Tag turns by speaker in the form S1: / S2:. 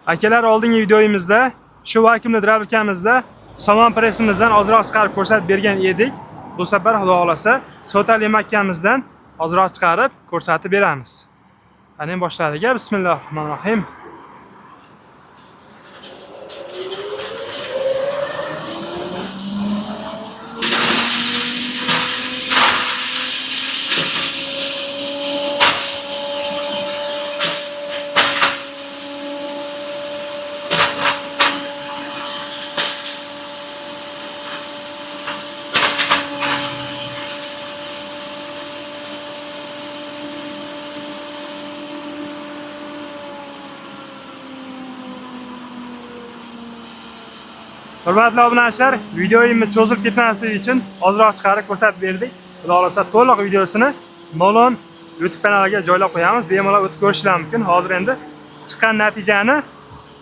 S1: Akalar, oldingi videomizda shu vakuumli drabilkamizda somon pressimizdan ozroq chiqarib ko'rsatib bergan edik. Bu safar xudo xolasa sotali makkamizdan ozroq chiqarib ko'rsatib beramiz. Qani boshladik. Bismillahirrohmanirrohim. Hurmatli obunachilar, videomiz cho'zilib ketmasligi uchun ozroq chiqarib ko'rsatib berdik. Xudo xolasa to'liq videosini Molon YouTube kanaliga joylab qo'yamiz. Bemalol o'tib ko'rishingiz mumkin. Hozir endi chiqqan natijani